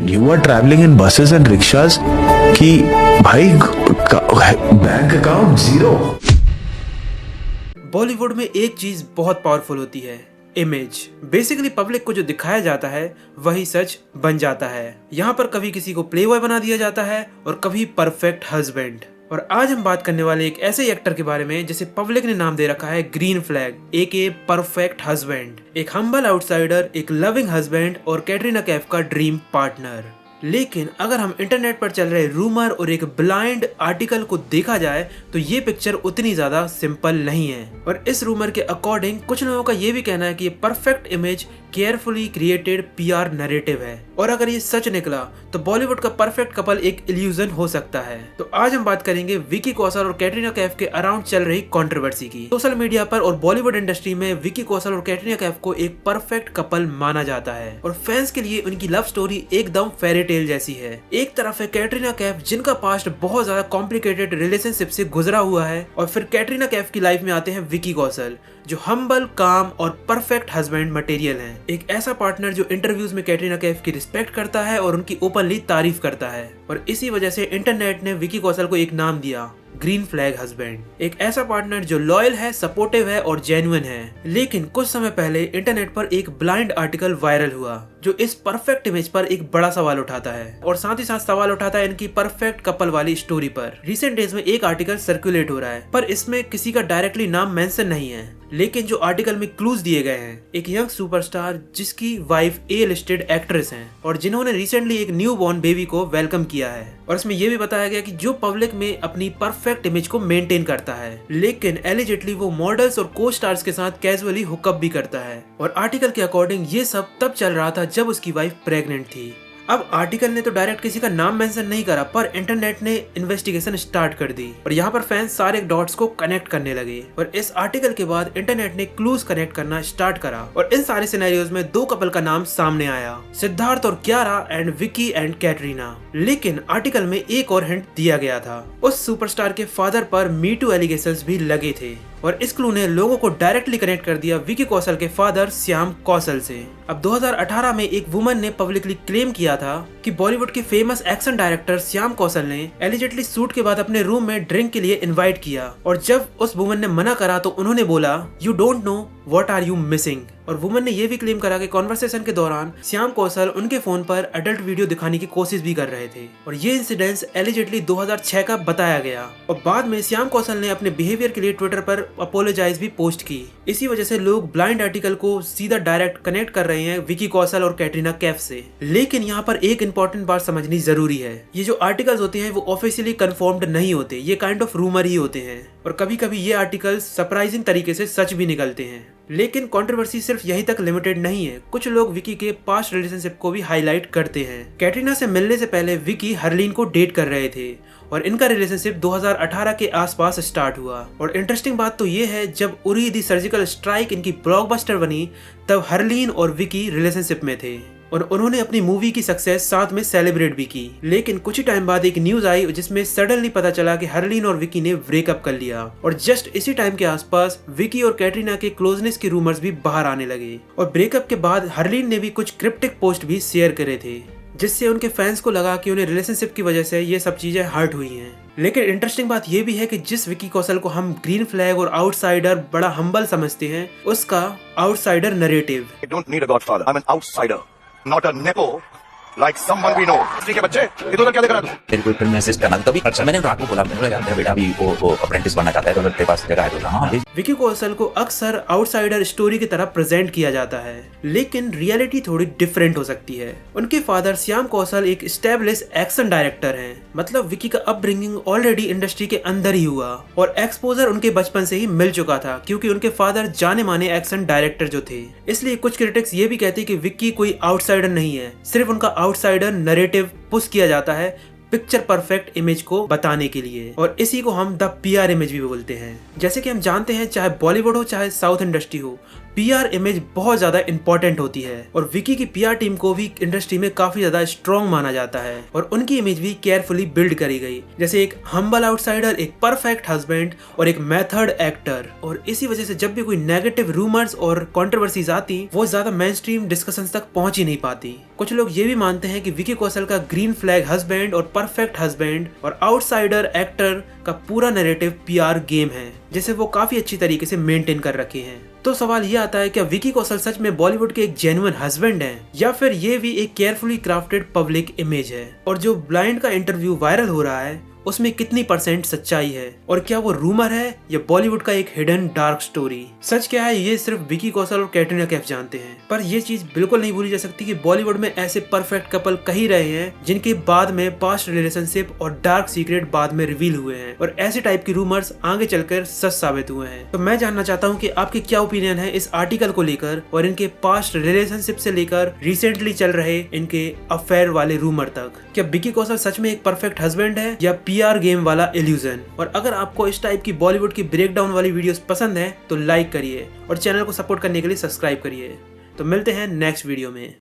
You are traveling in buses and rickshaws कि भाई bank account zero. Bollywood में एक चीज बहुत पावरफुल होती है, इमेज। बेसिकली पब्लिक को जो दिखाया जाता है वही सच बन जाता है। यहाँ पर कभी किसी को प्लेबॉय बना दिया जाता है और कभी परफेक्ट हस्बैंड। और आज हम बात करने वाले एक ऐसे एक्टर के बारे में जिसे पब्लिक ने नाम दे रखा है ग्रीन फ्लैग, एके परफेक्ट हस्बैंड। एक हम्बल आउटसाइडर, एक लविंग हस्बैंड और कैटरीना कैफ का ड्रीम पार्टनर। लेकिन अगर हम इंटरनेट पर चल रहे रूमर और एक ब्लाइंड आर्टिकल को देखा जाए तो ये पिक्चर उतनी ज्यादा सिंपल नहीं है। और इस रूमर के अकॉर्डिंग कुछ लोगों का ये भी कहना है कि ये perfect image carefully created PR narrative है। और अगर ये सच निकला तो बॉलीवुड का परफेक्ट कपल एक इल्यूजन हो सकता है। तो आज हम बात करेंगे विकी कौशल और कैटरीना कैफ के अराउंड चल रही कंट्रोवर्सी की। सोशल मीडिया पर और बॉलीवुड इंडस्ट्री में विकी कौशल और कैटरीना कैफ को एक परफेक्ट कपल माना जाता है और फैंस के लिए उनकी लव स्टोरी एकदम फेरी टेल जैसी है। एक तरफ है कैटरीना कैफ जिनका पास्ट बहुत ज्यादा कॉम्प्लिकेटेड रिलेशनशिप से गुजरा हुआ है, और फिर कैटरीना कैफ की लाइफ में आते हैं विकी कौशल जो हम्बल, काम और परफेक्ट हस्बैंड मटेरियल हैं। एक ऐसा पार्टनर जो इंटरव्यूज में कैटरीना कैफ की रिस्पेक्ट करता है और उनकी ओपनली तारीफ करता है। और इसी वजह से इंटरनेट ने विकी कौशल को एक नाम दिया, ग्रीन फ्लैग हस्बैंड। एक ऐसा पार्टनर जो लॉयल है, सपोर्टिव है और जेन्युइन है। लेकिन कुछ समय पहले इंटरनेट पर एक ब्लाइंड आर्टिकल वायरल हुआ जो इस परफेक्ट इमेज पर एक बड़ा सवाल उठाता है और साथ ही साथ सवाल उठाता है इनकी परफेक्ट कपल वाली स्टोरी पर। रिसेंट डेज में एक आर्टिकल सर्कुलेट हो रहा है पर इसमें किसी का डायरेक्टली नाम मेंशन नहीं है, लेकिन जो आर्टिकल में क्लूज दिए गए हैं, एक यंग सुपरस्टार जिसकी वाइफ ए लिस्टेड एक्ट्रेस हैं और जिन्होंने रिसेंटली एक न्यू बॉर्न बेबी को वेलकम किया है। और इसमें यह भी बताया गया कि जो पब्लिक में अपनी परफेक्ट इमेज को मेंटेन करता है, लेकिन एलिजिटली वो मॉडल्स और को स्टार्स के साथ कैजुअली हुकअप भी करता है। और आर्टिकल के अकॉर्डिंग ये सब तब चल रहा था जब उसकी वाइफ प्रेग्नेंट थी। अब आर्टिकल ने तो डायरेक्ट किसी का नाम मेंशन नहीं करा, पर इंटरनेट ने इन्वेस्टिगेशन स्टार्ट कर दी और यहाँ पर फैंस सारे डॉट्स को कनेक्ट करने लगे। और इस आर्टिकल के बाद इंटरनेट ने क्लूज कनेक्ट करना स्टार्ट करा और इन सारे सिनेरियोज में दो कपल का नाम सामने आया, सिद्धार्थ और Kiara and Vicky and Katrina. लेकिन आर्टिकल में एक और हिंट दिया गया था, उस सुपरस्टार के फादर पर मी टू एलिगेशंस भी लगे थे और इस क्लू ने लोगों को डायरेक्टली कनेक्ट कर दिया विकी कौशल के फादर श्याम कौशल से। अब 2018 में एक वुमन ने पब्लिकली क्लेम किया था कि बॉलीवुड के फेमस एक्शन डायरेक्टर श्याम कौशल ने एलिजिटली शूट के बाद अपने रूम में ड्रिंक के लिए इनवाइट किया और जब उस वुमन ने मना करा तो उन्होंने बोला, you don't know what are you missing. और वुमन ने यह भी क्लेम करा कि कॉन्वर्सेशन के दौरान श्याम कौशल उनके फोन पर एडल्ट वीडियो दिखाने की कोशिश भी कर रहे थे और ये इंसिडेंस एलिजिटली 2006 का बताया गया। और बाद में श्याम कौशल ने अपने बिहेवियर के लिए ट्विटर पर अपोलोजाइज भी पोस्ट की। इसी वजह से लोग ब्लाइंड आर्टिकल को सीधा डायरेक्ट कनेक्ट कर रहे हैं विकी कौशल और कैटरीना कैफ से। लेकिन यहाँ पर एक इंपॉर्टेंट बात समझनी जरूरी है, ये जो आर्टिकल्स होते हैं वो ऑफिशियली कंफर्म्ड नहीं होते, ये काइंड ऑफ रूमर ही होते हैं और कभी कभी ये आर्टिकल्स सरप्राइजिंग तरीके से सच भी निकलते हैं। लेकिन कंट्रोवर्सी सिर्फ यहीं तक लिमिटेड नहीं है, कुछ लोग विकी के पास्ट रिलेशनशिप को भी हाईलाइट करते हैं। कैटरीना से मिलने से पहले विकी हरलीन को डेट कर रहे थे और इनका रिलेशनशिप 2018 के आसपास स्टार्ट हुआ। और इंटरेस्टिंग बात तो ये है, जब उरी दी सर्जिकल स्ट्राइक इनकी ब्लॉकबस्टर बनी तब हरलीन और विकी रिलेशनशिप में थे और उन्होंने अपनी मूवी की सक्सेस साथ में सेलिब्रेट भी की। लेकिन कुछ ही टाइम बाद एक न्यूज आई जिसमें सडनली पता चला कि हरलीन और विकी ने ब्रेकअप कर लिया और जस्ट इसी टाइम के आसपास विकी और कैटरीना के क्लोजनेस के रूमर्स भी बाहर आने लगे। और ब्रेकअप के बाद हरलीन ने भी कुछ क्रिप्टिक पोस्ट भी शेयर करे थे जिससे उनके फैंस को लगा कि उन्हें रिलेशनशिप की वजह से ये सब चीजें हर्ट हुई हैं। लेकिन इंटरेस्टिंग बात यह भी है कि जिस विकी कौशल को हम ग्रीन फ्लैग और आउटसाइडर बड़ा हम्बल समझते हैं, उसका outsider narrative. I don't need a godfather. I'm an outsider, not a nepo like someone we know. ठीक है बच्चे, इधर क्या देख रहा है तू? तेरे को फिल्म में असिस्ट करना, तभी अच्छा मैंने रात को बोला, मैंने जानते हैं बेटा अभी वो अप्रेंटिस बनना चाहता है तो तेरे पास जगह है तो हाँ। विकी कौशल को अक्सर आउटसाइडर स्टोरी की तरह प्रेजेंट किया जाता है, लेकिन रियलिटी थोड़ी डिफरेंट हो सकती है। उनके फादर श्याम कौशल एक एस्टैब्लिश एक्शन डायरेक्टर हैं, मतलब विकी का अपब्रिंगिंग ऑलरेडी इंडस्ट्री के अंदर ही हुआ और एक्सपोजर उनके बचपन से ही मिल चुका था क्योंकि उनके फादर जाने माने एक्शन डायरेक्टर जो थे। इसलिए कुछ क्रिटिक्स ये भी कहते हैं कि विकी कोई आउटसाइडर नहीं है, सिर्फ उनका आउटसाइडर नैरेटिव पुश किया जाता है पिक्चर परफेक्ट इमेज को बताने के लिए, और इसी को हम द पीआर इमेज भी बोलते हैं। जैसे कि हम जानते हैं, चाहे बॉलीवुड हो चाहे साउथ इंडस्ट्री हो, पीआर इमेज बहुत ज्यादा इंपॉर्टेंट होती है और विकी की पीआर टीम को भी इंडस्ट्री में काफी ज्यादा स्ट्रॉन्ग माना जाता है और उनकी इमेज भी केयरफुली बिल्ड करी गई, जैसे एक हम्बल आउटसाइडर, एक परफेक्ट हस्बैंड और एक मेथड एक्टर। और इसी वजह से जब भी कोई नेगेटिव रूमर्स और कंट्रोवर्सीज आती वो ज्यादा मेन स्ट्रीम डिस्कशंस तक पहुंच ही नहीं पाती। कुछ लोग ये भी मानते हैं कि विकी कौशल का ग्रीन फ्लैग हस्बैंड और परफेक्ट हस्बैंड और आउटसाइडर एक्टर का पूरा नैरेटिव पीआर गेम है, जिसे वो काफी अच्छी तरीके से मेंटेन कर रखे हैं। तो सवाल ये आता है, क्या विकी कौशल सच में बॉलीवुड के एक जेन्युइन हस्बैंड हैं या फिर ये भी एक केयरफुली क्राफ्टेड पब्लिक इमेज है? और जो ब्लाइंड का इंटरव्यू वायरल हो रहा है उसमें कितनी % सच्चाई है और क्या वो रूमर है या बॉलीवुड का एक हिडन डार्क स्टोरी? सच क्या है ये सिर्फ विकी कौशल और कैटरीना कैफ जानते हैं, पर ये चीज बिल्कुल नहीं भूली जा सकती कि बॉलीवुड में ऐसे परफेक्ट कपल कहीं रहे हैं जिनके बाद में पास्ट रिलेशनशिप और डार्क सीक्रेट बाद में रिवील हुए हैं और ऐसे टाइप की रूमर्स आगे चलकर सच साबित हुए हैं। तो मैं जानना चाहता हूँ कि आपके क्या ओपिनियन है इस आर्टिकल को लेकर और इनके पास्ट रिलेशनशिप से लेकर रिसेंटली चल रहे इनके अफेयर वाले रूमर तक। क्या विकी कौशल सच में एक परफेक्ट हस्बैंड है या पीआर गेम वाला इल्यूजन? और अगर आपको इस टाइप की बॉलीवुड की ब्रेकडाउन वाली वीडियोस पसंद है तो लाइक करिए और चैनल को सपोर्ट करने के लिए सब्सक्राइब करिए। तो मिलते हैं नेक्स्ट वीडियो में।